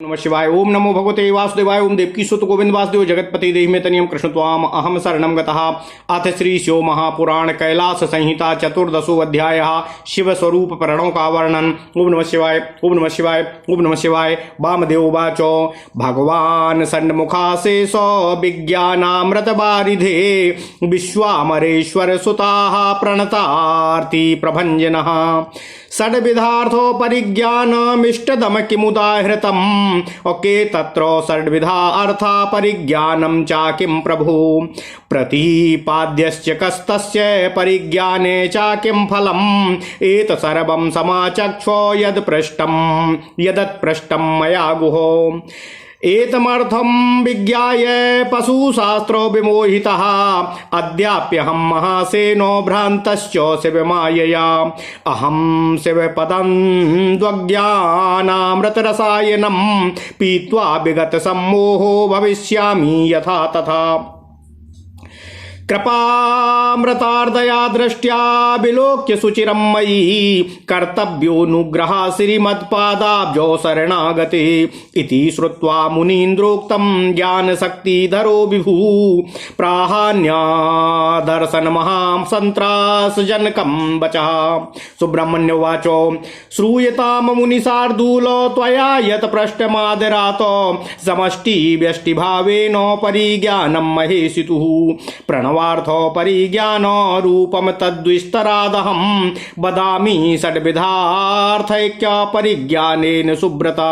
नमः शिवाय। ओम नमो भगवते वासुदेवाय। ओम देवकी सुत गोविंद वासुदेव जगतपति देहि में तनियम कृष्ण त्वाम अहम शरणम गतः। अथ श्री शिव महापुराण कैलास संहिता चतुर्दशो अध्याय शिव स्वरूप प्रणों का वर्णन। ओम नमः शिवाय। ओम नमः शिवाय। ओम नमः शिवाय। वामदेव वाचो भगवान षण्मुखाशेष विज्ञानामृत बारिधे विश्वामरेश्वर सुताः प्रणतार्ति प्रभंजनः षड्विधार्थो परिज्ञानमिष्टदम किमुदाहृतम् ओके तत्र षड्विधा अर्था परिज्ञानं चा किं प्रभु प्रतिपाद्यश्च कस्तस्य परिज्ञाने चा किं फलम् एत सर्वं समाचक्षो यदत्पृष्टं मया गुहो एतमर्थं विज्ञाय पशुशास्त्रो विमोहितः अद्याप्यहं महासेनो भ्रान्तश्च शिवमायया अहं शिवपदं द्वज्ञानामृतरसायनं पीत्वा विगतसम्मोहो भविष्यामि यथा तथा कृपामृतार्दया दृष्ट्या विलोक्य सुचिरं मयि कर्तव्योऽनुग्रह श्रीमत्पादाब्जो शरणागते इति श्रुत्वा मुनीन्द्रोक्तं ज्ञानशक्तिधरो विभुः प्राहान्यादर्शनमहां सन्त्रासजनकं वचः। सुब्रह्मण्योवाचो श्रूयतां मुनिशार्दूलो त्वया यत् पृष्टमादरात् समष्टिव्यष्टिभावेन परिज्ञानं महेशितुः प्रणवार्थो परिज्ञानो रूपम तद्विस्तरादहं वदामि षड्विधार्थैक्य परिज्ञानेन सुब्रता।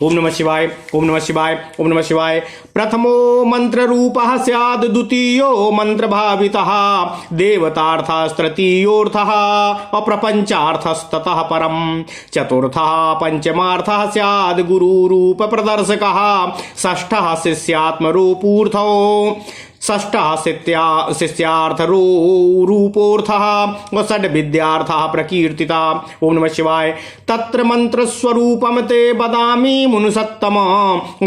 ओम नमः शिवाय। ओम नमः शिवाय। ओम नमः शिवाय। प्रथमो मंत्र रूपः स्याद् द्वितीयो मंत्र भावितः देवतार्थस्तृतीयोऽर्थः अप्रपंचार्थस्ततः परम चतुर्थः पंचमार्थः स्याद् गुरुरूप प्रदर्शकः षष्ठः शिष्यात्मरूपूर्थो षष्ठः शिष्यार्थरूपोऽर्थः षड्विद्यार्थः प्रकीर्तिता। ओम नमः शिवाय। तत्र मंत्रस्वरूपं ते वदामि मुनुसत्तम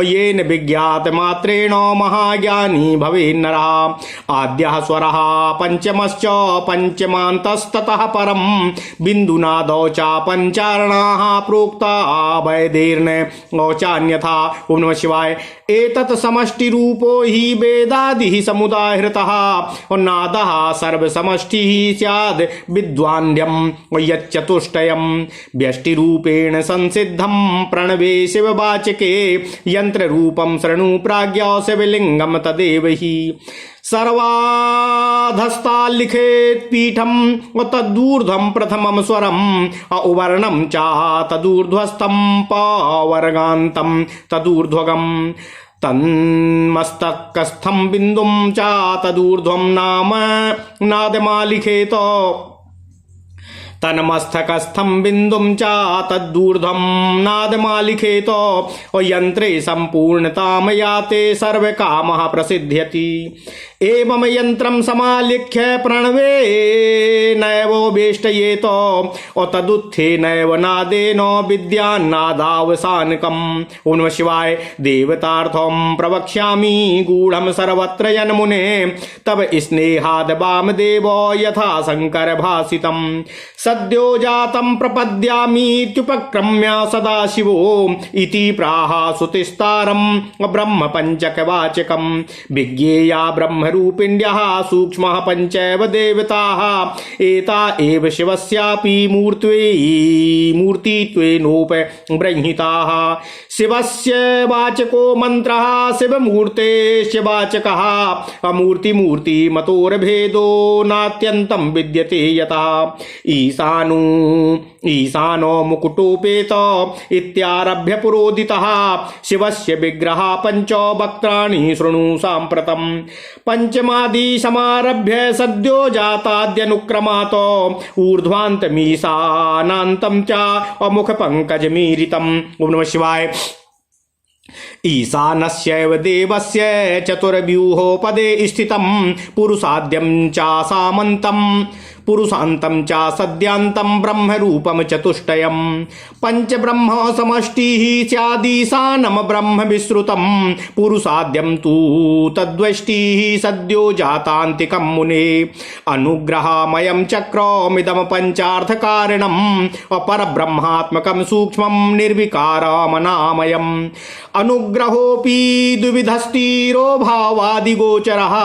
येन विज्ञात मात्रेण महाज्ञानी भवेन्नरः आद्यः स्वरः पंचमश्च पंचमान्तस्ततः परं बिन्दुनादौ च पंचार्णाः प्रोक्ता वैदेर्न औचान्यथा। ओम नमः शिवाय। एतत् समष्टिरूपो हि वेदादिः समुदाहृतः नादः सर्वसमष्टिः स्याद् विद्वान्यं यच्चतुष्टयं व्यष्टिरूपेण संसिद्धं प्रणवे शिववाचके यन्त्ररूपं शृणु प्राज्ञा शिवलिङ्गं तदेव हि सर्वाधस्ताल्लिखेत् पीठं तदूर्ध्वं प्रथमं स्वरं औवर्णं च तदूर्ध्वस्थं पवर्गान्तं तदूर्ध्वगं तन्मस्तकस्थं बिन्दुं च तदूर्ध्वं नाम नादमालिखेत तन्मस्तकस्थं बिन्दुं च तदूर्ध्वं नादमालिखेत यन्त्रे सम्पूर्णतां याते सर्वकामः प्रसिद्ध्यति एवं यन्त्रं समालिख्य प्रणवे नैव वेष्टयेत तदुत्थे नैव नादेन विद्यान्नादावसानकम्। ओम नमः शिवाय। देवतार्थं प्रवक्ष्यामि गूढं सर्वत्र यन्मुने तव स्नेहाद् वामदेव यथा शङ्कर भासितं सद्यो जातं प्रपद्यामीत्युपक्रम्य सदाशिवो इति प्राह सुतिस्तारं ब्रह्म पंचकवाचकं विज्ञेया ब्रह्मरूपिण्यः सूक्ष्मः पञ्चैव देवताः एता एव शिवस्यापि मूर्तित्वेनोपबृंहिताः। शिवस्य वाचको मन्त्रः शिवमूर्तेश्च वाचकः अमूर्तिमूर्तिमतोर्भेदो नात्यन्तं विद्यते यतः ईशानो मुकुटोपेत इत्यारभ्य पुरोदितः शिवस्य विग्रह पंच वक्त्राणि शृणु साम्प्रतं पंचमादि समारभ्य सद्यो जाताद्यनुक्रमात् ऊर्ध्वान्तमीशानान्तं च अमुख पंकजमीरितम्। ओम नमः शिवाय। ईशानस्यैव देवस्य चतुर्व्यूहो पदे स्थितं पुरुषाद्यं च सामन्तं पुरुषान्तं च सद्यान्तं ब्रह्म रूपम चतुष्टयम् पंच ब्रह्म समष्टिः स्यादीशानम ब्रह्म विश्रुतं पुरुषाद्यं तु तद्वष्टिः सद्यो जातान्तिकं मुने अनुग्रहमयं चक्रमिदं पंचार्थकारणम् अपरब्रह्मात्मकं सूक्ष्मं निर्विकारमनामयम् अनुग्रहोऽपि द्विविधस्थिरो भावादिगोचरः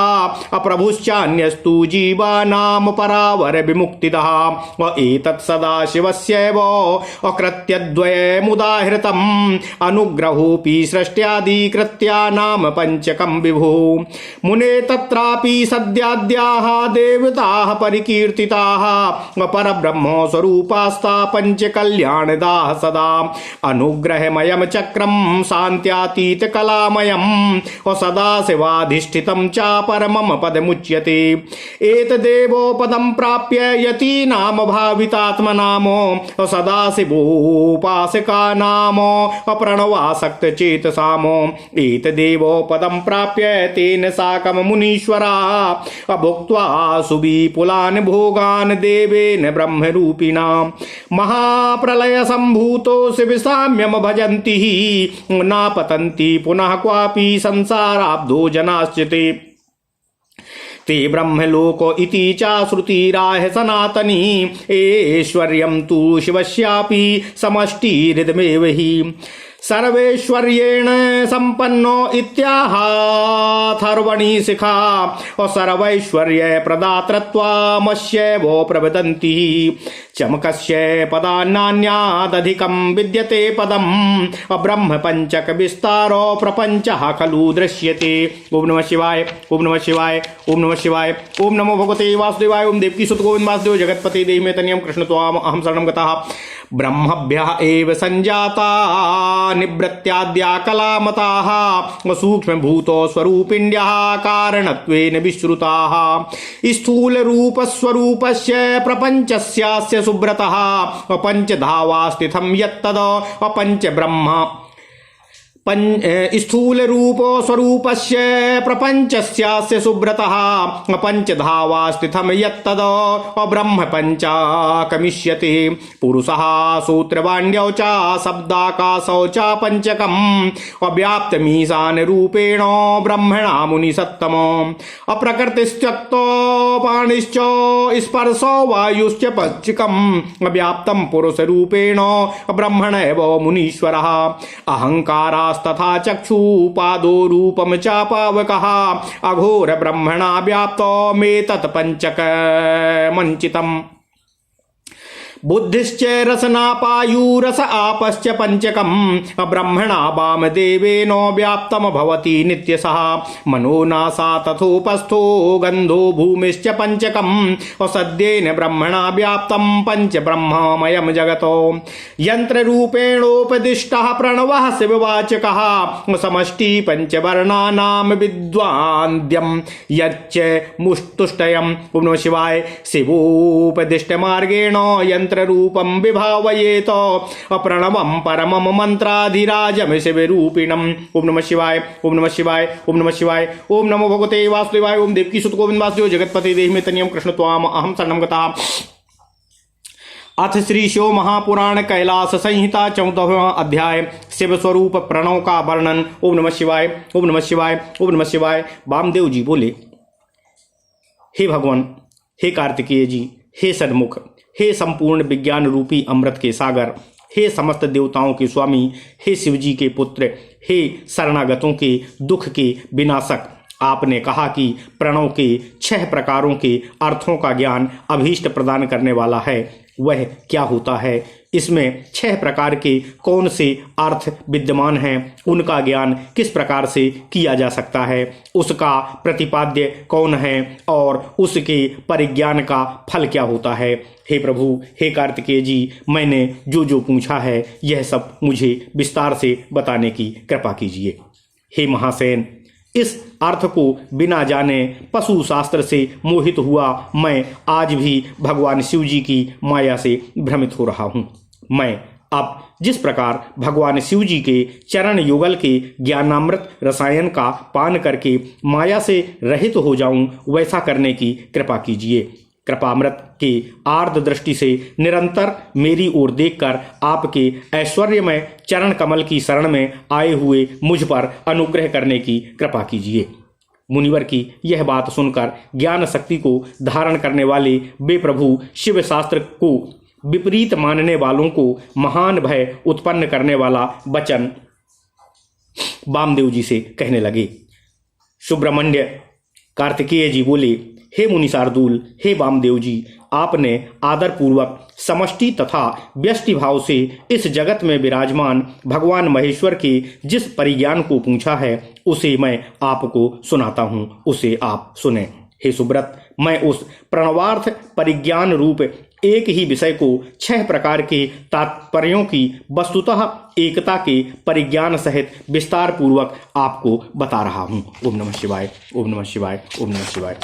अप्रभुश्चान्यस्तु जीवानां परावर विमुक्तिदः व एतत् सदाशिवस्यैव अकृत्यद्वयमुदाहृतम् अनुग्रहोऽपि सृष्ट्यादिकृत्यानां पंचकं विभो मुने तत्रापि सद्याद्याः देवताः परिकीर्तिताः परब्रह्म स्वरूपास्ता पंचकल्याणदाः सदा अनुग्रहमयं चक्रं शान्त्यातीत कलामयम् सदा शिवाधिष्ठितं च परमं पदमुच्यते एतदेवो पदं प्राप्य यतीनां भावितात्मनामो सदा शिवोपासकानामो प्रणवासक्तचेतसामो एतदेवो पदं प्राप्य तेन साकं मुनीश्वराः भुक्त्वा सुविपुलान् भोगान् देवेन ब्रह्मरूपिणा महाप्रलय संभूतो शिवसाम्यम भजन्ति नापतन्ति पुनः क्वापि संसाराब्धो जनाश्चिते ते ब्रह्मलोक इति च श्रुतिराह सनातनी ऐश्वर्यं तु शिवस्यापि समष्टिरिदमेव हि सर्वैश्वर्येण संपन्नो इत्याहाथर्वणि शिखा और सर्वैश्वर्य प्रदातृत्वामस्यैव प्रवदन्ति चमकस्य पदान्नान्यादधिकं विद्यते पदम् ब्रह्म पंचक विस्तारो प्रपंचः खलु दृश्यते। ओम नमः शिवाय, ओम नमः शिवाय, ओम नमः शिवाय, ओम नमो भगवते वासुदेवाय, ओम देवकी सुत गोविंद वासुदेव जगतपति देहि में तनियम कृष्ण त्वाम अहम शरणं गतः ब्रह्मभ्यः एव संजाता निवृत्त्याद्या कलामताः सूक्ष्मभूतो स्वरूपिण्यः कारणत्वेन विश्रुताः स्थूलरूपस्वरूपस्य प्रपञ्चस्यास्य सुब्रतः पंचधावा स्थितं यत्तद पंच ब्रह्म स्थूल रूपो स्वरूपस्य प्रपंचस्यास्य सुब्रतः पंचधावा स्थितं यत्तद ब्रह्म पंचाकमिष्यते पुरुषः सूत्रवाण्यौ च शब्दाकाशौ च पंचकम् व्याप्तमीशान रूपेण ब्रह्मणा मुनिसत्तम अप्रकृतिस्त्यक्तो पाणिश्च स्पर्शो वायुश्च पंचकम् व्याप्तं पुरुषरूपेण ब्रह्मण एव मुनीश्वरः अहंकारा तथा चक्षुपादो रूपम च पावकः अघोर ब्रह्मणा व्याप्तो मे तत्पंचक मंचितम् बुद्धिश्च रसनापायुरस आपश्च पंचकम् ब्रह्मणा वामदेवेनो व्याप्तम भवति नित्यशः मनोनासा तथोपस्थो गंधो भूमिश्च पंचकम् सद्येन ब्रह्मणा व्याप्तं पंच ब्रह्ममयं जगतो यंत्र रूपेणोपदिष्टः प्रणवः शिववाचकः समष्टि पंचवर्णानां विद्वान्द्यं यच्च मुष्टुष्टयम्। ओम नमः शिवाय। शिवोपदिष्ट मार्गेण यंत्र रूपम विभावयेत प्रणवम परमम मंत्राधिराजम शिवरूपिणम। ओम नमः शिवाय, ओम नमः शिवाय, ओम नमः शिवाय, ओम नमो भगवते वासुदेवाय, ओम देवकी सुत गोविंद वासुदेव जगतपति देहि में तनियम कृष्ण त्वाम अहम शरणं गतः। अथ श्री शिव महापुराण कैलाश संहिता 14वां अध्याय शिव स्वरूप प्रणव का वर्णन। ओम नमः शिवाय, ओम नमः शिवाय, ओम नमः शिवाय। वामदेव जी बोले, हे भगवान, हे कार्तिकेय जी, हे सन्मुख, हे संपूर्ण विज्ञान रूपी अमृत के सागर, हे समस्त देवताओं के स्वामी, हे शिव जी के पुत्र, हे शरणागतों के दुख के विनाशक, आपने कहा कि प्रणव के 6 प्रकारों के अर्थों का ज्ञान अभीष्ट प्रदान करने वाला है। वह क्या होता है? इसमें 6 प्रकार के कौन से अर्थ विद्यमान हैं? उनका ज्ञान किस प्रकार से किया जा सकता है? उसका प्रतिपाद्य कौन है और उसके परिज्ञान का फल क्या होता है? हे प्रभु, हे कार्तिकेय जी, मैंने जो जो पूछा है यह सब मुझे विस्तार से बताने की कृपा कीजिए। हे महासेन, इस अर्थ को बिना जाने पशु शास्त्र से मोहित हुआ मैं आज भी भगवान शिव जी की माया से भ्रमित हो रहा हूँ। मैं अब जिस प्रकार भगवान शिव जी के चरण युगल के ज्ञानामृत रसायन का पान करके माया से रहित हो जाऊं, वैसा करने की कृपा कीजिए। कृपामृत के आर्द्र दृष्टि से निरंतर मेरी ओर देखकर आपके ऐश्वर्यमय चरण कमल की शरण में आए हुए मुझ पर अनुग्रह करने की कृपा कीजिए। मुनिवर की यह बात सुनकर ज्ञान शक्ति को धारण करने वाले वे प्रभु शिव शास्त्र को विपरीत मानने वालों को महान भय उत्पन्न करने वाला वचन वामदेव जी से कहने लगे। सुब्रमण्य कार्तिकेय जी बोले, हे मुनि शार्दूल, हे वामदेव जी, आपने आदरपूर्वक समष्टि तथा व्यष्टि भाव से इस जगत में विराजमान भगवान महेश्वर के जिस परिज्ञान को पूछा है उसे मैं आपको सुनाता हूँ, उसे आप सुने। हे सुब्रत, मैं उस प्रणवार्थ परिज्ञान रूप एक ही विषय को 6 प्रकार के तात्पर्यों की वस्तुतः एकता के परिज्ञान सहित विस्तार पूर्वक आपको बता रहा हूँ। ओम नमः शिवाय, ओम नमः शिवाय, ओम नमः शिवाय।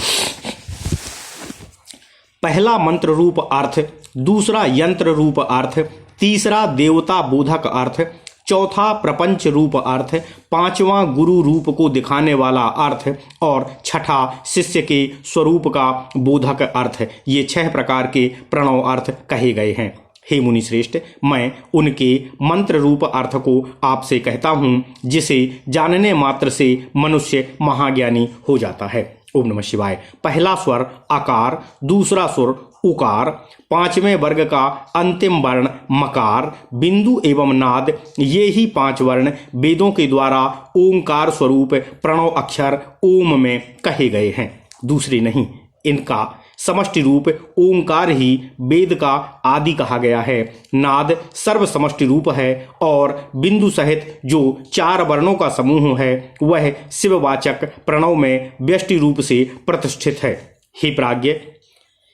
पहला मंत्र रूप अर्थ, दूसरा यंत्र रूप अर्थ, तीसरा देवता बोधक अर्थ, चौथा प्रपंच रूप अर्थ, पांचवा गुरु रूप को दिखाने वाला अर्थ और छठा शिष्य के स्वरूप का बोधक अर्थ। ये 6 प्रकार के प्रणव अर्थ कहे गए हैं। हे मुनि श्रेष्ठ, मैं उनके मंत्र रूप अर्थ को आपसे कहता हूँ जिसे जानने मात्र से मनुष्य महाज्ञानी हो जाता है। ओम नमः शिवाय। पहला स्वर आकार, दूसरा स्वर उकार, 5वें वर्ग का अंतिम वर्ण मकार, बिंदु एवं नाद, ये ही 5 वर्ण वेदों के द्वारा ओंकार स्वरूप प्रणव अक्षर ओम में कहे गए हैं, दूसरे नहीं। इनका समष्टि रूप ओंकार ही वेद का आदि कहा गया है। नाद सर्व समष्टि रूप है और बिंदु सहित जो 4 वर्णों का समूह है वह शिववाचक प्रणव में व्यष्टि रूप से प्रतिष्ठित है। हे प्राज्ञ,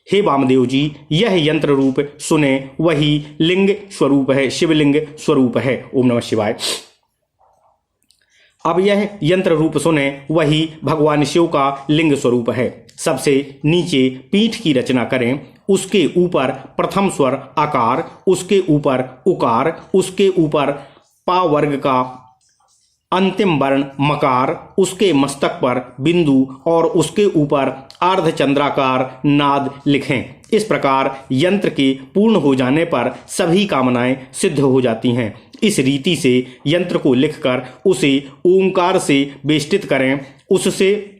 हे वामदेव जी, यह यंत्र रूप सुने वही लिंग स्वरूप है, शिवलिंग स्वरूप है। ओम नमः शिवाय। अब यह यंत्र रूप सुने वही भगवान शिव का लिंग स्वरूप है। सबसे नीचे पीठ की रचना करें, उसके ऊपर प्रथम स्वर आकार, उसके ऊपर उकार, उसके ऊपर पा वर्ग का अंतिम वर्ण मकार, उसके मस्तक पर बिंदु और उसके ऊपर अर्धचंद्राकार नाद लिखें। इस प्रकार यंत्र के पूर्ण हो जाने पर सभी कामनाएं सिद्ध हो जाती हैं। इस रीति से यंत्र को लिखकर उसे ओंकार से बेष्टित करें। उससे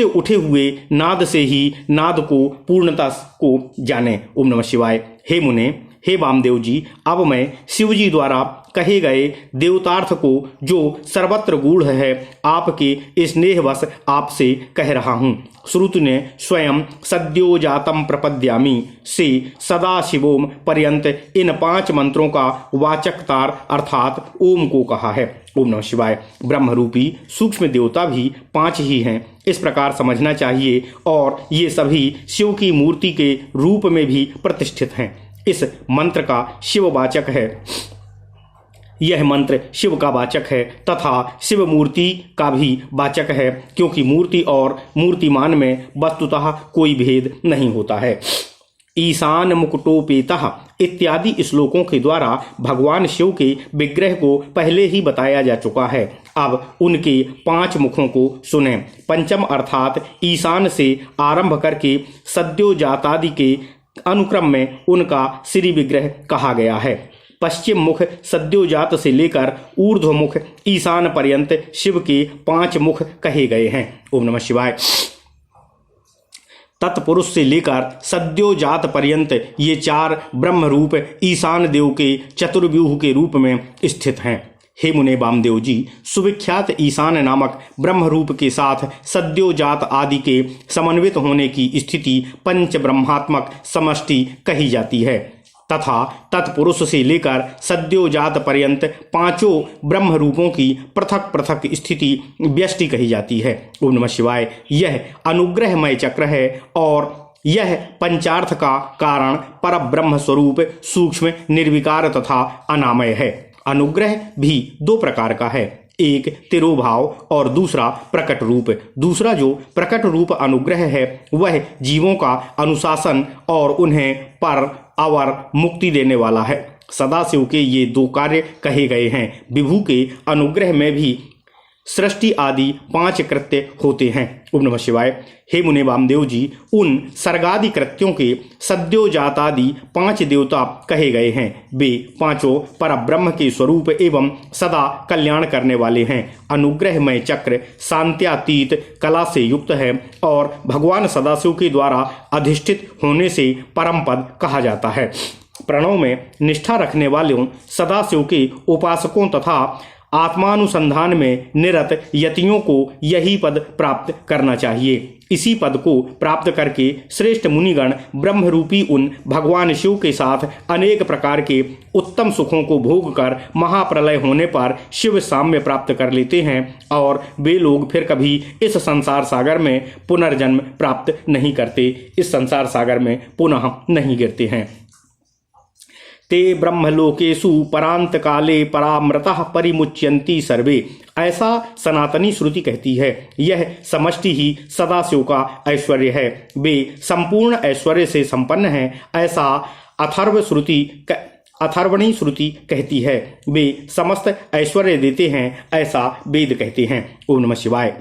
उठे हुए नाद से ही नाद को पूर्णता को जाने। ओम नमः शिवाय। हे मुने, हे वामदेव जी, अब मैं शिव जी द्वारा कहे गए देवतार्थ को जो सर्वत्र गूढ़ है आपके स्नेहवश आपसे कह रहा हूँ। श्रुति ने स्वयं सद्यो जातम प्रपद्यामी से सदा शिवोम पर्यंत इन 5 मंत्रों का वाचकतार अर्थात ओम को कहा है। ओम नमः शिवाय। ब्रह्मरूपी सूक्ष्म देवता भी 5 ही हैं, इस प्रकार समझना चाहिए, और ये सभी शिव की मूर्ति के रूप में भी प्रतिष्ठित हैं। इस मंत्र का शिववाचक है, यह मंत्र शिव का वाचक है तथा शिव मूर्ति का भी वाचक है, क्योंकि मूर्ति और मूर्तिमान में वस्तुतः कोई भेद नहीं होता है। ईशान मुकुटोपेतः इत्यादि श्लोकों के द्वारा भगवान शिव के विग्रह को पहले ही बताया जा चुका है। अब उनके 5 मुखों को सुने। पंचम अर्थात ईशान से आरंभ करके सद्योजातादि के अनुक्रम में उनका श्री विग्रह कहा गया है। पश्चिम मुख सद्योजात से लेकर ऊर्ध्व मुख ईशान पर्यंत शिव के 5 मुख कहे गए हैं। ओम नमः शिवाय। तत्पुरुष से लेकर सद्योजात पर्यंत ये 4 ब्रह्म रूप ईशान देव के चतुर्व्यूह के रूप में स्थित हैं। हे मुने वामदेव जी, सुविख्यात ईशान नामक ब्रह्म रूप के साथ सद्योजात आदि के समन्वित होने की स्थिति पंच ब्रह्मात्मक समष्टि कही जाती है तथा तत्पुरुष से लेकर सद्योजात पर्यंत 5 ब्रह्म रूपों की पृथक पृथक स्थिति व्यष्टि कही जाती है। ओम नमः शिवाय। यह अनुग्रहमय चक्र है और यह पंचार्थ का कारण पर ब्रह्म स्वरूप सूक्ष्म निर्विकार तथा अनामय है। अनुग्रह भी 2 प्रकार का है, एक तिरोभाव और दूसरा प्रकट रूप। दूसरा जो प्रकट रूप अनुग्रह है वह जीवों का अनुशासन और उन्हें पर अवर मुक्ति देने वाला है। सदाशिव के ये 2 कार्य कहे गए हैं। विभु के अनुग्रह में भी सृष्टि आदि 5 कृत्य होते हैं। ओम नमः शिवाय। हे मुने वामदेव जी, उन सर्गादि कृत्यों के सद्योजातादि 5 देवता कहे गए हैं। वे पांचों परब्रह्म के स्वरूप एवं सदा कल्याण करने वाले हैं। अनुग्रहमय चक्र शांत्यातीत कला से युक्त है और भगवान सदाशिव के द्वारा अधिष्ठित होने से परम पद कहा जाता है। प्रणव में निष्ठा रखने वालों सदाशिव के उपासकों तथा आत्मानुसंधान में निरत यतियों को यही पद प्राप्त करना चाहिए। इसी पद को प्राप्त करके श्रेष्ठ मुनिगण ब्रह्मरूपी उन भगवान शिव के साथ अनेक प्रकार के उत्तम सुखों को भोग कर महाप्रलय होने पर शिव साम्य प्राप्त कर लेते हैं और वे लोग फिर कभी इस संसार सागर में पुनर्जन्म प्राप्त नहीं करते, इस संसार सागर में पुनः नहीं गिरते हैं। ते ब्रह्मलोकेषु परांत काले परामृतः परिमुच्यन्ति सर्वे, ऐसा सनातनी श्रुति कहती है। यह समष्टि ही सदाशिव का ऐश्वर्य है। वे संपूर्ण ऐश्वर्य से संपन्न हैं, ऐसा अथर्वणी श्रुति कहती है। वे समस्त ऐश्वर्य देते हैं, ऐसा वेद कहते हैं। ओम नमः शिवाय।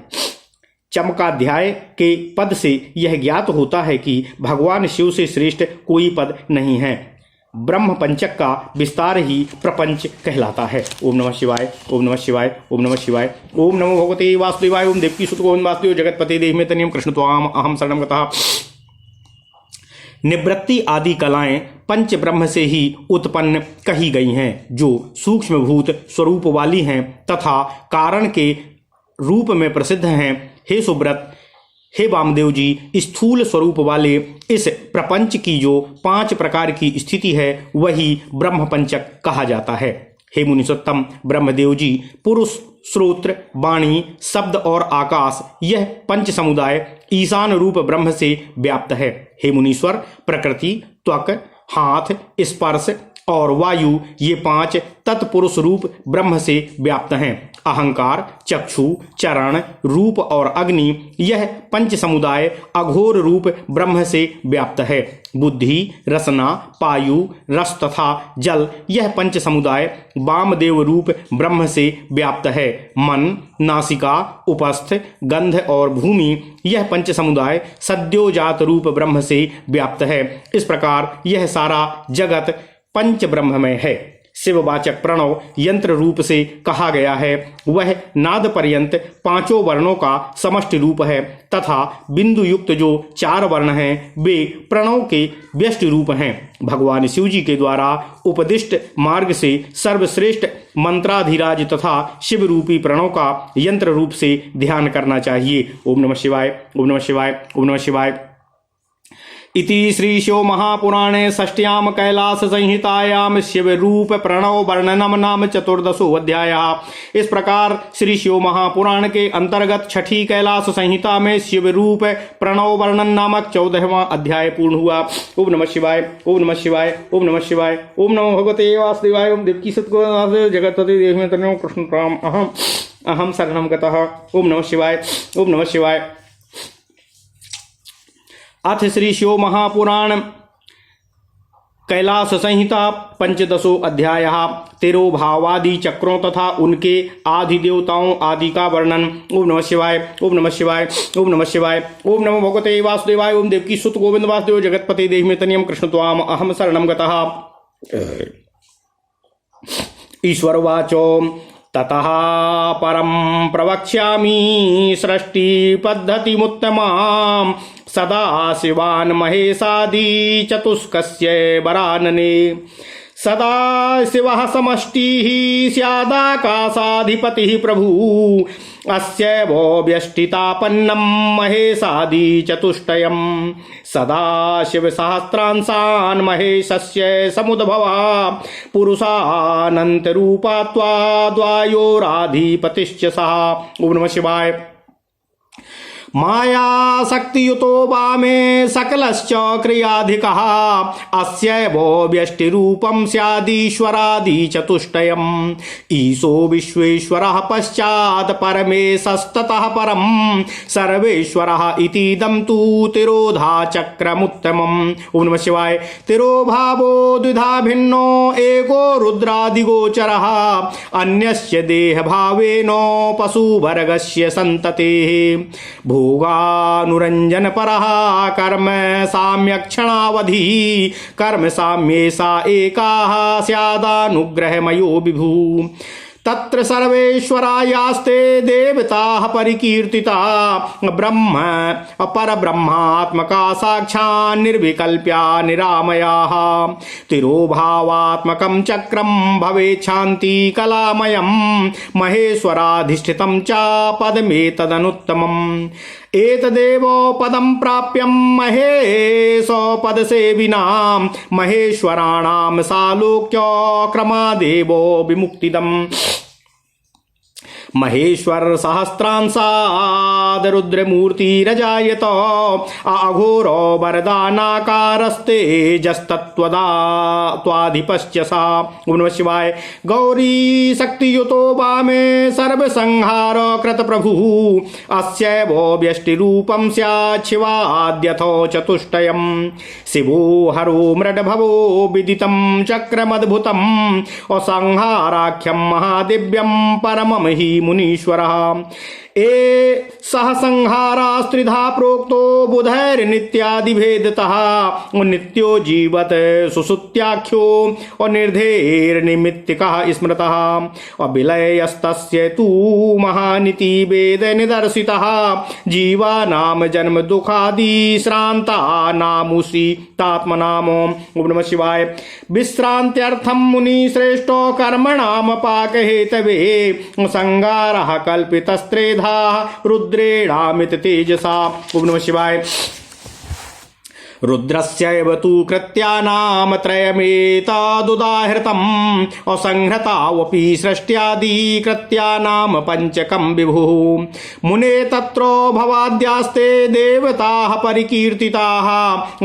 चमकाध्याय के पद से यह ज्ञात होता है कि भगवान शिव से श्रेष्ठ कोई पद नहीं है। ब्रह्म पंचक का विस्तार ही प्रपंच कहलाता है। ओम नमः शिवाय, ओम नमः शिवाय, ओम नमः शिवाय। ओम नमो भगवते वासुदेवाय। ओम देवकी सुत गोविंद वासुदेव जगतपते देहिमे तनियम कृष्ण त्वाम अहम शरणम गतः। निवृत्ति आदि कलाएं पंच ब्रह्म से ही उत्पन्न कही गई हैं, जो सूक्ष्मभूत स्वरूप वाली हैं तथा कारण के रूप में प्रसिद्ध हैं। हे सुब्रत, हे वामदेव जी, स्थूल स्वरूप वाले इस प्रपंच की जो 5 प्रकार की स्थिति है वही ब्रह्म पंचक कहा जाता है। हे मुनिसोत्तम ब्रह्मदेव जी, पुरुष, श्रोत्र, वाणी, शब्द और आकाश, यह पंच समुदाय ईशान रूप ब्रह्म से व्याप्त है। हे मुनीश्वर, प्रकृति, त्वक, हाथ, स्पर्श और वायु, ये 5 तत्पुरुष रूप ब्रह्म से व्याप्त हैं। अहंकार, चक्षु, चरण, रूप और अग्नि, यह पंच समुदाय अघोर रूप ब्रह्म से व्याप्त है। बुद्धि, रसना, पायु, रस तथा जल, यह पंच समुदाय वामदेव रूप ब्रह्म से व्याप्त है। मन, नासिका, उपस्थ, गंध और भूमि, यह पंच समुदाय सद्योजात रूप ब्रह्म से व्याप्त है। इस प्रकार यह सारा जगत पंच ब्रह्म में है। शिववाचक प्रणव यंत्र रूप से कहा गया है। वह नाद पर्यंत 5 वर्णों का समष्टि रूप है तथा बिंदु युक्त जो 4 वर्ण हैं वे प्रणव के व्यष्टि रूप हैं। भगवान शिव जी के द्वारा उपदिष्ट मार्ग से सर्वश्रेष्ठ मंत्राधिराज तथा शिव रूपी प्रणव का यंत्र रूप से ध्यान करना चाहिए। ओम नमः शिवाय, ओम नमः शिवाय, ओम नमः शिवाय। इति श्री शिव महापुराणे षष्ट्याम कैलास संहितायाम शिव रूप प्रणव वर्णनम नाम 14वां अध्याय। इस प्रकार श्री शिव महापुराण के अंतर्गत छठी कैलाश संहिता में शिव रूप प्रणव वर्णन नामक 14वां अध्याय पूर्ण हुआ। ओम नमः शिवाय, ओम नमः शिवाय, ओम नमः शिवाय। ओम नमो भगवते वासुदेवाय। ओम देवकी सतगुरु जगतपते देहिमे तनियम कृष्ण त्वाम अहम शरणम गतः। ओम नमः शिवाय, ओम नमः शिवाय। अथ श्री शिव महापुराण कैलाश संहिता 15वां अध्याय। 13 भावादि चक्रों तथा उनके आदि देवताओं आदि का वर्णन। ओम नमः शिवाय, ओम नमः शिवाय, ओम नमः शिवाय। ओम नमो भगवते वासुदेवाय। ओम देवकी सुत गोविंद वासुदेव जगतपते देहिमे तनियम कृष्ण त्वाम अहम शरणम गतः। ईश्वरवाचो ततः परम प्रवक्ष्यामि सृष्टि पद्धतिमुत्तमां सदा शिवान् महेशादि चतुष्कस्य वरानने। सदा शिवः समष्टिः स्यादाकाशाधिपतिः प्रभुः अस्य वो व्यष्टितापन्नं महेशादि चतुष्टयम्। सदा शिव सहस्रांशान् महेशस्य समुद्भवः पुरुषानंत रूपात्वा द्वायोराधिपतिश्च सः। ओम नमः शिवाय। माया शक्तियुतो वामे सकलश्च क्रियाधिकः अस्यैव व्यष्टिरूपं स्यादीश्वरादि चतुष्टयम् ईशो विश्वेश्वरः पश्चात् परमेशस्ततः परं सर्वेश्वरः इतीदं तु तिरोधा चक्रमुत्तमम्। ओम नमः शिवाय। तिरोभावो द्विधा भिन्नो एको रुद्रादिगोचरः अन्यस्य देहभावेन पशुवर्गस्य सन्ततेः भोगानुरंजन परः कर्म साम्यक्षणावधि कर्म साम्येषा एकाः स्यादानुग्रहमयो विभु तत्र सर्वेश्वरायास्ते देवताः परिकीर्तिता ब्रह्म परब्रह्मात्मका साक्षात् निर्विकल्प्या निरामयाः तिरोभावात्मकं चक्रं भवेत् शान्ति कलामयं महेश्वराधिष्ठितं च पदमेतदनुत्तमम् एतदेव पदं प्राप्यं महेशो पदसेविनां महेश्वराणां सालोक्य क्रमादेवो विमुक्तिदम् महेश्वर सहस्रांसाद रुद्रमूर्तिरजायत अघोरो वरदानाकारस्तेजस्तत्त्वाधिपश्च सा। ओम नमः शिवाय। गौरी शक्तियुतो वामे सर्वसंहार कृत प्रभु अस्यैव व्यष्टिरूपं स्यात् शिवाद्यथो चतुष्टयम् शिवो हरो मृडभवो विदितं चक्रमद्भुतम् असंहाराख्यं महादिव्यं परमं हि मुनीश्वरः ए सह संहारास्त्रिधा प्रोक्तो बुधैर्नित्यादिभेदतः नित्यो जीवत सुसुत्याख्यो और निर्धेर्निमित्तिकः स्मृतः अविलयस्तस्य तु महानिति वेद निदर्शितः जीवानां जन्म दुखादि श्रान्तानामुषितात्मनाम। ओम नमः शिवाय। विश्रान्त्यर्थं मुनिश्रेष्ठो कर्मणां पाकहेतवे संगारः कल्पितस्त्रेधा रुद्रेणामित तेजसा। ओम नमः शिवाय। रुद्रस्यैव तु कृत्यानाम त्रयमेतादुदाहृतम् असंहृतावपि सृष्ट्यादि कृत्यानाम पंचकं विभुः मुने तत्रो भवाद्यास्ते देवताः परिकीर्तिताः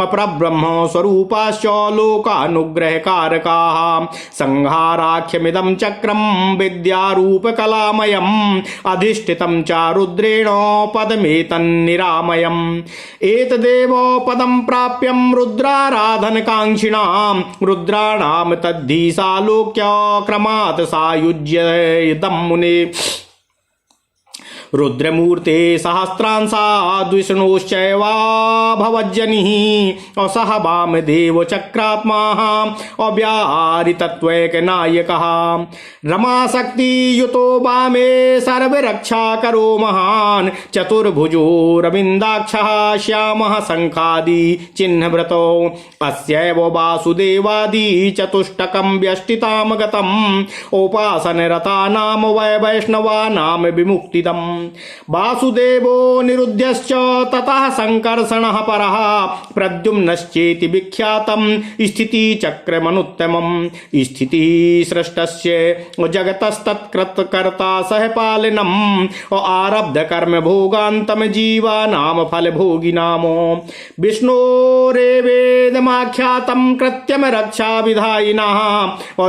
अपरब्रह्म स्वरूपाश्च लोकानुग्रहकारकाः संहाराख्यमिदं चक्रं विद्यारूपकलामयम् अधिष्ठितं च रुद्रेण पदमेतन्निरामयम् एतदेव पदं प्राप्यं रुद्राराधनकाङ्क्षिणां रुद्राणां तद्धि सालोक्य क्रमात् सायुज्यदं मुने रुद्रमूर्ते सहस्रांसाद्विष्णोश्चैवा भवज्जनिः असह वामदेव चक्रात्मा अव्याहृतत्वैकनायकः रमाशक्तियुतो वामे सर्वरक्षाकरो महान् चतुर्भुजो रविन्दाक्षः श्यामः शङ्खादि चिह्नव्रतो अस्यैव वासुदेवादि चतुष्टकं व्यष्टितां गतम् उपासनरतानां वैष्णवानां विमुक्तिदम् वासुदेवो निरुध्यश्च ततः संकर्षणः परः प्रद्युम्नश्चेति विख्यातं स्थितिचक्रमनुत्तमम् स्थितिः सृष्टस्य जगतस्तत्कृतकर्ता सहपालनम् आरब्ध कर्म भोगान्तं जीवानां फलभोगिनाम विष्णोरेवेदमाख्यातं कृत्यं रक्षाविधायिनः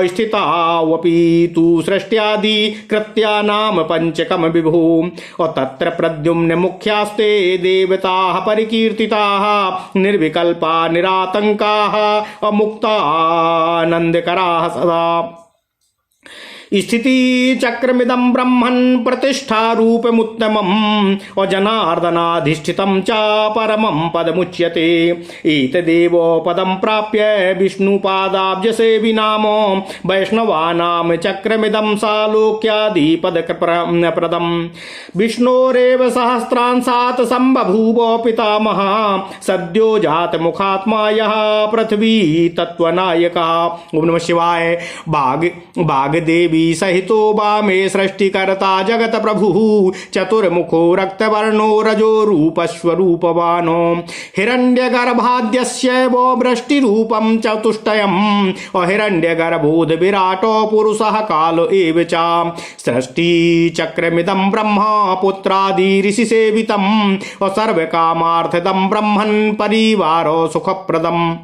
स्थितावपि तु सृष्ट्यादि कृत्यानां पंचकं विभुः और तत्र प्रद्युम्न मुख्यास्ते देवताः परिकीर्तिताः निर्विकल्पा निरातंकाः अमुक्तानंदकराः सदा स्थिति चक्रमिदं ब्रह्मन् प्रतिष्ठा रूपमुत्तमम् और जनार्दनाधिष्ठितं च परमं पदमुच्यते एतदेव पदं प्राप्य विष्णुपादाब्जसेविनाम वैष्णवानां चक्रमिदं सालोक्यादि पदप्रदम् विष्णोरेव सहस्रांसात् संबभूव पितामहः सद्यो जात मुखात्मा यः पृथ्वी तत्त्वनायकः। ओम नमः शिवाय। बागदेवी देवी सहितो वामे सृष्टिकर्ता जगत प्रभु चतुर्मुखो रक्तवर्णो रजो रूपस्वरूपवानो हिरण्यगर्भाद्यस्य वो वृष्टिरूपं चतुष्टयम् हिरण्यगर्भोद विराटो पुरुषः कालो एव च सृष्टिचक्रमिदं ब्रह्मा पुत्रादि ऋषिसेवितं सर्वकामार्थदं ब्रह्मन् परिवारो सुखप्रदम्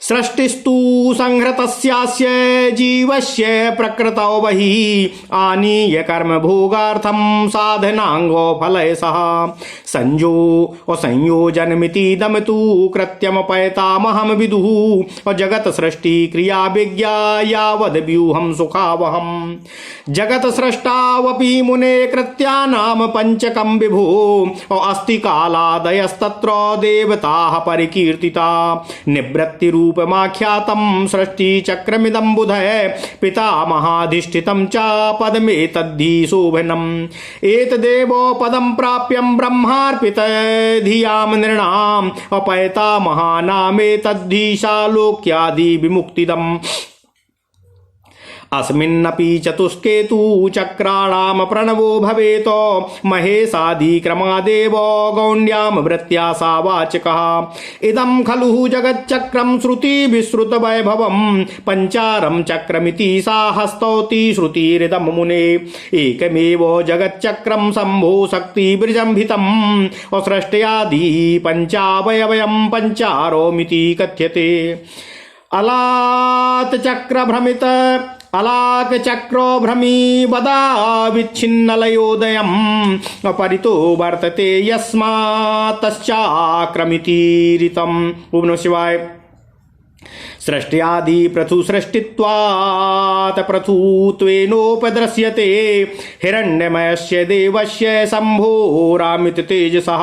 सृष्टिस्तु संहृतस्यास्य जीवस्य प्रकृतौ बहिः आनीय कर्म भोगार्थं साधनांगो फलयसः संयोजनमितीदं तु कृत्यमपैतामहं विदुः जगत सृष्टि क्रिया विज्ञा यावद्व्यूहं सुखावहम् जगत सृष्टावपि मुने कृत्यानाम पंचकं विभो अस्ति कालादयस्तत्र देवताः परिकीर्तिता निवृत्ति रूपमाख्यातं सृष्टिचक्रमिदं बुधय पितामहाधिष्ठितं च पदमेतद्धि शोभनम् एतदेव पदं प्राप्यं ब्रह्मार्पित धियां नृणाम् अपैतामहानामेतद्धि शालोक्यादि विमुक्तिदम् अस्मिन्नपि चतुष्केतु चक्राणां प्रणवो भवेत महेशादिक्रमादेव गौण्यां वृत्त्या सावाचकः इदं खलु जगच्चक्रं श्रुतिविश्रुतवैभवं पंचारं चक्रमिति साहस्तौति श्रुतिरिदं मुने एकमेव जगच्चक्रं शम्भो शक्तिविजृम्भितं सृष्ट्यादि पंचावयवयं पंचारोमिति कथ्यते अलाक चक्रो भ्रमी वदा विच्छिन्नलयोदयम् परितो वर्तते यस्मात्तश्चाक्रमितीरितम्। ओम नमः शिवाय। सृष्ट्यादि पृथुसृष्टित्वात् पृथुत्वेनोपद्रश्यते हिरण्यमयस्य देवस्य शम्भोरामिति तेजसः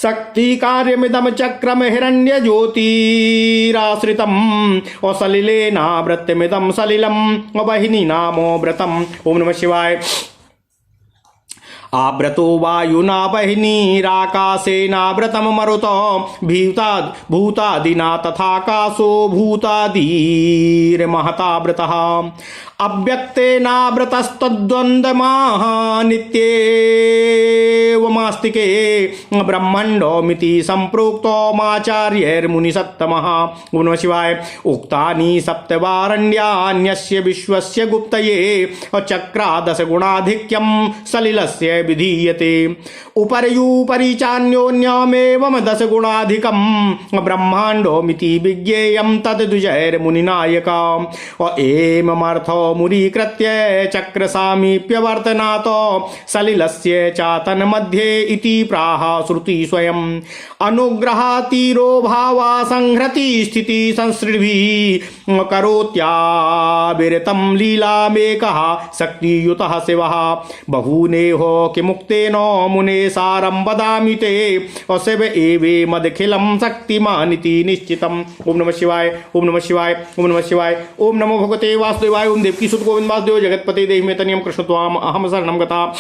शक्तिकार्यमिदं चक्रं हिरण्यज्योतिराश्रितम् सलिलेनावृत्तमिदं सलिलं वहिनी नामो व्रतम्। ओम नमः शिवाय। आव्रतो वायुना वह्निराकाशेनाव्रतं मरुतो भूतादिना तथाकाशो भूतादिर्महताव्रतः अव्यक्तेनाव्रतस्तद्वन्द्वमाह नित्येवमास्तिके ब्रह्मण्डोमिति सम्प्रोक्तोमाचार्यैर्मुनिसत्तमः। ओम नमः शिवाय। उक्तानि सप्तवारण्यान्यस्य विश्वस्य गुप्तये चक्रादशगुणाधिक्यं सलिलस्य विधीयते उपर्युपरि चान्योन्यमेवं दशगुणाधिकं ब्रह्माण्डोमिति विज्ञेयं तद्विजैर्मुनिनायक एममर्थो मुरीकृत्य चक्रसामीप्यवर्तनात् सलिलस्य चातन्मध्ये इति प्राह श्रुति स्वयं अनुग्रहातीरो भावा संहृति स्थिति संसृभिः करोत्याविरतं लीलामेकः शक्तियुतः शिवः बहुनेहो किमुक्तेन मुने सारं वदामि ते शिव एवे मदखिलं शक्तिमानिति निश्चितम्। ओम नमः शिवाय। ओम नमः शिवाय। ओम नमः शिवाय। ओम नमो भगवते वासुदेवाय। ओम देवकी सुत गोविंद वासुदेव जगतपते देहि में तनियम कृष्ण त्वाम अहम शरणं गता।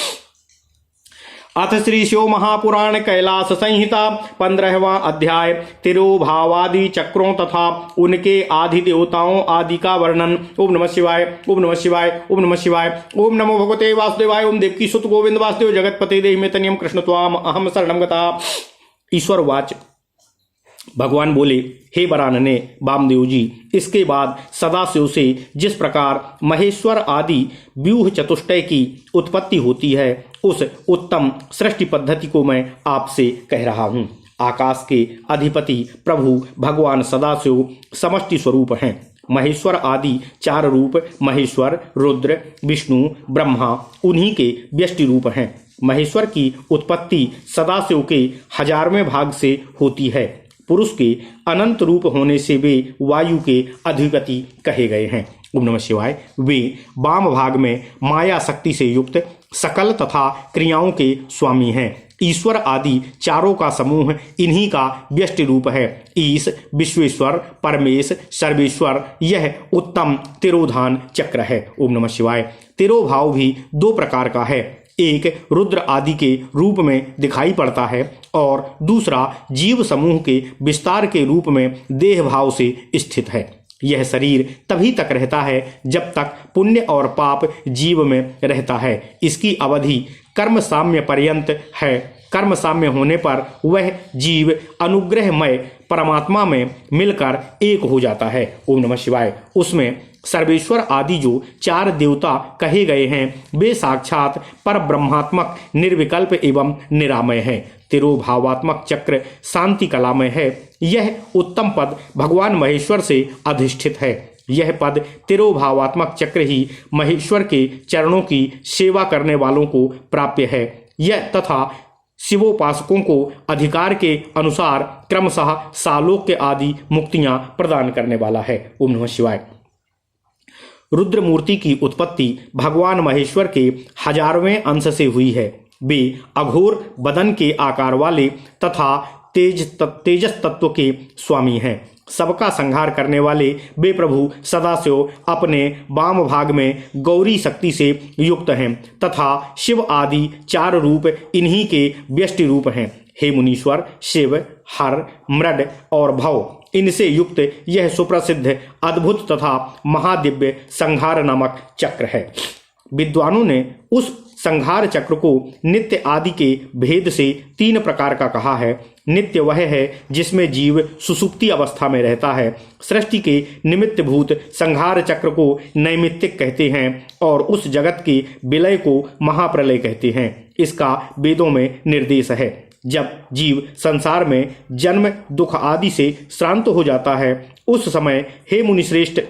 अथ श्री शिव महापुराण कैलाश संहिता 15वां अध्याय तिरोभावादि चक्रों तथा उनके आदि देवताओं आदि का वर्णन। ओम नमः शिवाय। ओम नमः शिवाय। ओम नमः शिवाय। ओम नमो भगवते वासुदेवाय। ओम देवकी सुत गोविंद वासुदेव जगतपते देहि में तनियम कृष्ण त्वाम अहम शरणं गता। ईश्वर वाच। भगवान बोले, हे वरानने वामदेव जी, इसके बाद सदाशिव से जिस प्रकार महेश्वर आदि व्यूह चतुष्टय की उत्पत्ति होती है उस उत्तम सृष्टि पद्धति को मैं आपसे कह रहा हूँ। आकाश के अधिपति प्रभु भगवान सदाशिव समष्टि स्वरूप हैं। महेश्वर आदि चार रूप महेश्वर, रुद्र, विष्णु, ब्रह्मा उन्हीं के व्यष्टि रूप हैं। महेश्वर की उत्पत्ति सदाशिव के 1000वें भाग से होती है। पुरुष के अनंत रूप होने से वे वायु के अधिपति कहे गए हैं। ओम नमः शिवाय। वे वाम भाग में माया शक्ति से युक्त सकल तथा क्रियाओं के स्वामी हैं। ईश्वर आदि चारों का समूह इन्हीं का व्यष्टि रूप है। ईश, विश्वेश्वर, परमेश, सर्वेश्वर, यह उत्तम तिरोधान चक्र है। ओम नमः शिवाय। तिरोभाव भी 2 प्रकार का है। एक रुद्र आदि के रूप में दिखाई पड़ता है और दूसरा जीव समूह के विस्तार के रूप में देह भाव से स्थित है। यह शरीर तभी तक रहता है जब तक पुण्य और पाप जीव में रहता है। इसकी अवधि कर्म साम्य पर्यंत है। कर्म साम्य होने पर वह जीव अनुग्रहमय परमात्मा में मिलकर एक हो जाता है। ओम नमः शिवाय। उसमें सर्वेश्वर आदि जो 4 देवता कहे गए हैं वे साक्षात पर ब्रह्मात्मक निर्विकल्प एवं निरामय है। तिरोभावात्मक चक्र शांति कलामय है। यह उत्तम पद भगवान महेश्वर से अधिष्ठित है। यह पद तिरोभावात्मक चक्र ही महेश्वर के चरणों की सेवा करने वालों को प्राप्य है। यह तथा शिवोपासकों को अधिकार के अनुसार क्रमशः सालोक्य आदि मुक्तियां प्रदान करने वाला है। ओम नमः शिवाय। रुद्र मूर्ति की उत्पत्ति भगवान महेश्वर के 1000वें अंश से हुई है। वे अघोर बदन के आकार वाले तथा तेजस तत्व के स्वामी हैं। सबका संहार करने वाले वे प्रभु सदाशिव अपने वाम भाग में गौरी शक्ति से युक्त हैं तथा शिव आदि 4 रूप इन्हीं के व्यष्टि रूप हैं। हे मुनीश्वर, शिव, हर, मृड और भव इनसे युक्त यह सुप्रसिद्ध अद्भुत तथा महादिव्य संहार नामक चक्र है। विद्वानों ने उस संहार चक्र को नित्य आदि के भेद से 3 प्रकार का कहा है। नित्य वह है जिसमें जीव सुसुप्ति अवस्था में रहता है। सृष्टि के निमित्त भूत संहार चक्र को नैमित्तिक कहते हैं और उस जगत के विलय को महाप्रलय कहते हैं। इसका वेदों में निर्देश है। जब जीव संसार में जन्म दुख आदि से श्रांत हो जाता है उस समय हे मुनिश्रेष्ठ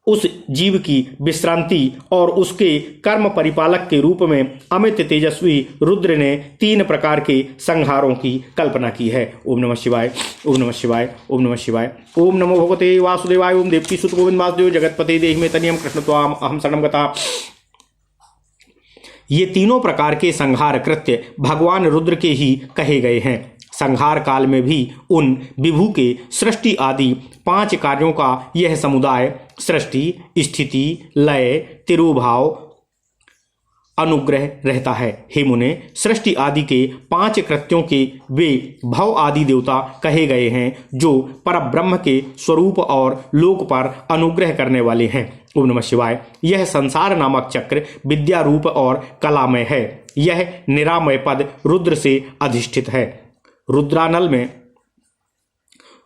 उस जीव की विश्रांति और उसके कर्म परिपालक के रूप में अमित तेजस्वी रुद्र ने 3 प्रकार के संहारों की कल्पना की है। ओम नमः शिवाय, ओम नमः शिवाय, ओम नमः शिवाय। ओम नमो भगवते वासुदेवाय। ओम देवकी सुत गोविंद वासुदेव जगतपते देहि में तनियम कृष्ण त्वाम अहम शरणं गता। ये तीनों प्रकार के संहार कृत्य भगवान रुद्र के ही कहे गए हैं। संहार काल में भी उन विभु के सृष्टि आदि 5 कार्यों का यह समुदाय सृष्टि, स्थिति, लय, तिरोभाव, अनुग्रह रहता है। हे मुने, सृष्टि आदि के 5 कृत्यों के वे भव आदि देवता कहे गए हैं जो परब्रह्म के स्वरूप और लोक पर अनुग्रह करने वाले हैं। ओम नमः शिवाय। यह संसार नामक चक्र विद्या रूप और कलामय है। यह निरामय पद रुद्र से अधिष्ठित है।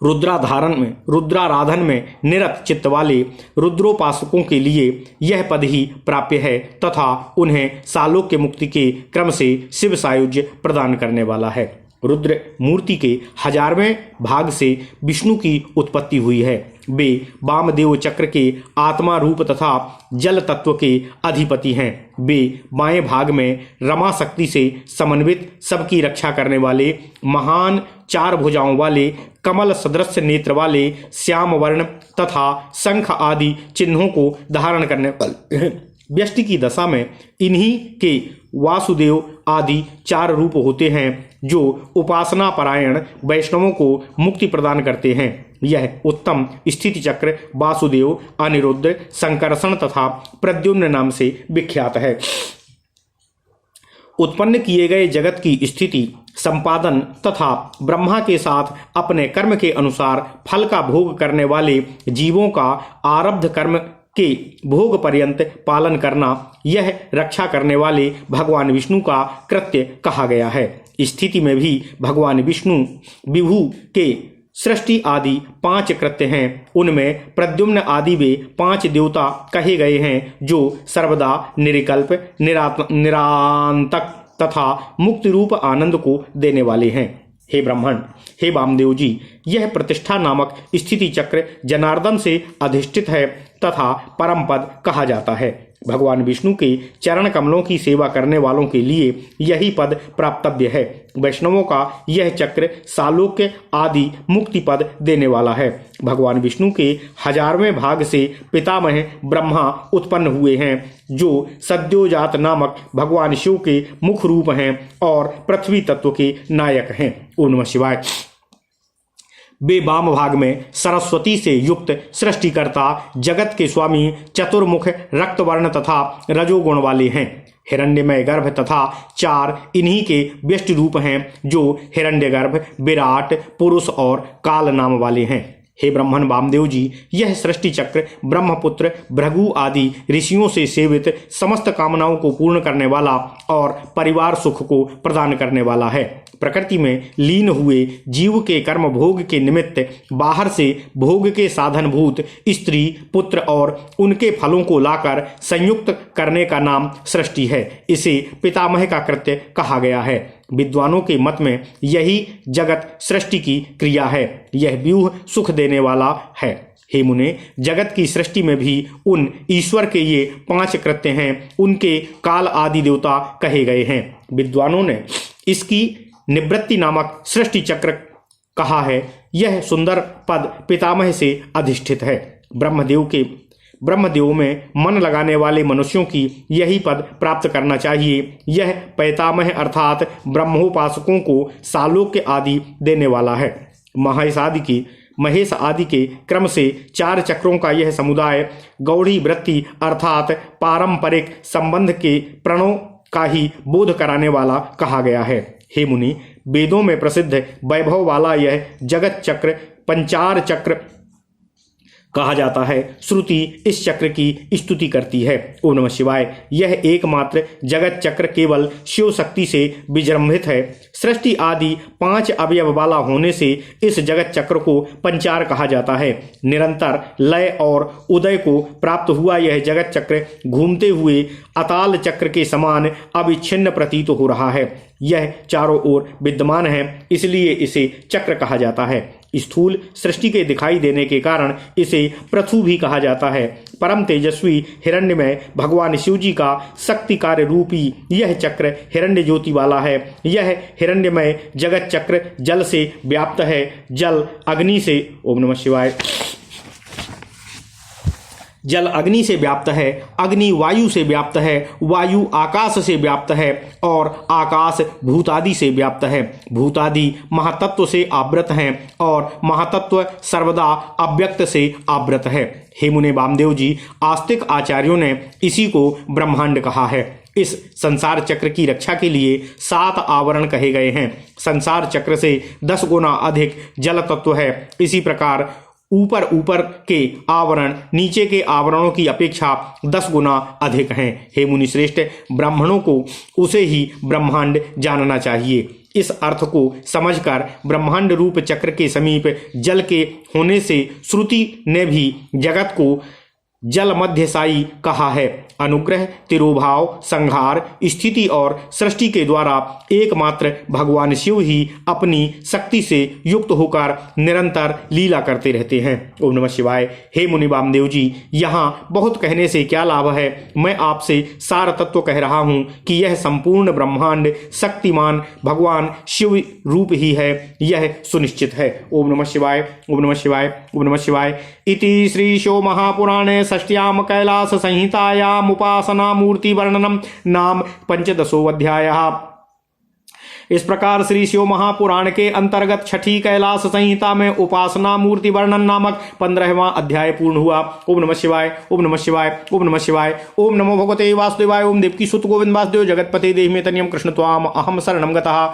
रुद्राराधन में निरत चित्त वाले रुद्रोपासकों के लिए यह पद ही प्राप्य है तथा उन्हें सालोक्य मुक्ति के क्रम से शिव सायुज्य प्रदान करने वाला है। रुद्र मूर्ति के 1000वें भाग से विष्णु की उत्पत्ति हुई है। वे वामदेव चक्र के आत्मा रूप तथा जल तत्व के अधिपति हैं। वे बाएं भाग में रमा शक्ति से समन्वित सबकी रक्षा करने वाले महान 4 भुजाओं वाले कमल सदृश नेत्र वाले श्याम वर्ण तथा शंख आदि चिन्हों को धारण करने वाले व्यष्टि की दशा में इन्हीं के वासुदेव आदि 4 रूप होते हैं जो उपासना परायण वैष्णवों को मुक्ति प्रदान करते हैं। यह उत्तम स्थिति चक्र वासुदेव, अनिरुद्ध, संकर्षण तथा प्रद्युम्न नाम से विख्यात है। उत्पन्न किए गए जगत की स्थिति, संपादन तथा ब्रह्मा के साथ अपने कर्म के अनुसार फल का भोग करने वाले जीवों का आरब्ध कर्म के भोग पर्यंत पालन करना, यह रक्षा करने वाले भगवान विष्णु का कृत्य कहा गया है। स्थिति में भी भगवान विष्णु विभु के सृष्टि आदि 5 कृत्य हैं। उनमें प्रद्युम्न आदि वे 5 देवता कहे गए हैं जो सर्वदा निरिकल्प, निरांतक तथा मुक्ति रूप आनंद को देने वाले हैं। हे ब्राह्मण, हे वामदेव जी, यह प्रतिष्ठा नामक स्थिति चक्र जनार्दन से अधिष्ठित है तथा परम पद कहा जाता है। भगवान विष्णु के चरण कमलों की सेवा करने वालों के लिए यही पद प्राप्तव्य है। वैष्णवों का यह चक्र सालोक्य आदि मुक्ति पद देने वाला है। भगवान विष्णु के 1000वें भाग से पितामह ब्रह्मा उत्पन्न हुए हैं जो सद्योजात नामक भगवान शिव के मुख रूप हैं और पृथ्वी तत्व के नायक हैं। ओम नमः शिवाय। वे वाम भाग में सरस्वती से युक्त सृष्टिकर्ता जगत के स्वामी चतुर्मुख रक्तवर्ण तथा रजोगुण वाले हैं। हिरण्यमय गर्भ तथा 4 इन्हीं के व्यष्टि रूप हैं जो हिरण्यगर्भ, विराट, पुरुष और काल नाम वाले हैं। हे ब्राह्मण वामदेव जी, यह सृष्टि चक्र ब्रह्मपुत्र भृगु आदि ऋषियों से सेवित समस्त कामनाओं को पूर्ण करने वाला और परिवार सुख को प्रदान करने वाला है। प्रकृति में लीन हुए जीव के कर्म भोग के निमित्त बाहर से भोग के साधनभूत स्त्री पुत्र और उनके फलों को लाकर संयुक्त करने का नाम सृष्टि है। इसे पितामह का कृत्य कहा गया है। विद्वानों के मत में यही जगत सृष्टि की क्रिया है। यह व्यूह सुख देने वाला है। हे मुने, जगत की सृष्टि में भी उन ईश्वर के ये 5 कृत्य हैं। उनके काल आदि देवता कहे गए हैं। विद्वानों ने इसकी निवृत्ति नामक सृष्टि चक्र कहा है। यह सुंदर पद पितामह से अधिष्ठित है। ब्रह्मदेव में मन लगाने वाले मनुष्यों की यही पद प्राप्त करना चाहिए। यह पैतामह अर्थात ब्रह्मोपासकों को सालोक्य आदि देने वाला है। महेश आदि के क्रम से 4 चक्रों का यह समुदाय गौड़ी वृत्ति अर्थात पारंपरिक संबंध के प्रणों का ही बोध कराने वाला कहा गया है। हे मुनि, वेदों में प्रसिद्ध वैभव वाला यह जगत चक्र पंचार चक्र कहा जाता है। श्रुति इस चक्र की स्तुति करती है। ओम नमः शिवाय। यह एकमात्र जगत चक्र केवल शिव शक्ति से विजृंभित है। सृष्टि आदि 5 अवयव वाला होने से इस जगत चक्र को पंचार कहा जाता है। निरंतर लय और उदय को प्राप्त हुआ यह जगत चक्र घूमते हुए अताल चक्र के समान अविच्छिन्न प्रतीत हो रहा है। यह चारों ओर विद्यमान है, इसलिए इसे चक्र कहा जाता है। स्थूल सृष्टि के दिखाई देने के कारण इसे पृथु भी कहा जाता है। परम तेजस्वी हिरण्यमय भगवान शिव जी का शक्ति कार्य रूपी यह चक्र हिरण्य ज्योति वाला है। यह हिरण्यमय जगत चक्र जल से व्याप्त है। जल अग्नि से ओम नमः शिवाय। जल अग्नि से व्याप्त है, अग्नि वायु से व्याप्त है, वायु आकाश से व्याप्त है और आकाश भूतादि से व्याप्त है। भूतादि महातत्व से आवृत हैं और महातत्व सर्वदा अव्यक्त से आवृत है। हे मुने वामदेव जी, आस्तिक आचार्यों ने इसी को ब्रह्मांड कहा है। इस संसार चक्र की रक्षा के लिए 7 आवरण कहे गए हैं। संसार चक्र से 10 गुना अधिक जल तत्व है। इसी प्रकार ऊपर के आवरण नीचे के आवरणों की अपेक्षा 10 गुना अधिक हैं। हे मुनि श्रेष्ठ, ब्राह्मणों को उसे ही ब्रह्मांड जानना चाहिए। इस अर्थ को समझकर ब्रह्मांड रूप चक्र के समीप जल के होने से श्रुति ने भी जगत को जल मध्यसायी कहा है। अनुग्रह, तिरोभाव, संहार, स्थिति और सृष्टि के द्वारा एकमात्र भगवान शिव ही अपनी शक्ति से युक्त होकर निरंतर लीला करते रहते हैं। ओम नमः शिवाय। हे मुनि वामदेव जी, यहाँ बहुत कहने से क्या लाभ है। मैं आपसे सार तत्व कह रहा हूँ कि यह संपूर्ण ब्रह्मांड शक्तिमान भगवान शिव रूप ही है, यह सुनिश्चित है। ओम नमः शिवाय। ओम नमः शिवाय। ओम नमः शिवाय। इति श्री शिव महापुराणे षष्ट्याम कैलास संहितायाम उपासना मूर्ति वर्णनम नाम 15वां अध्याय। इस प्रकार श्री शिव महापुराण के अंतर्गत 6ठी कैलाश संहिता में उपासना मूर्ति वर्णन नामक 15वां अध्याय पूर्ण हुआ। ओम नमः शिवाय। ओम नमः शिवाय। ओम नमः शिवाय। ओम नमो भगवते वासुदेवाय। ओम देवकी सुत गोविंद वासुदेव जगतपते देहि में तनियम कृष्ण त्वाम अहम शरणम गतः।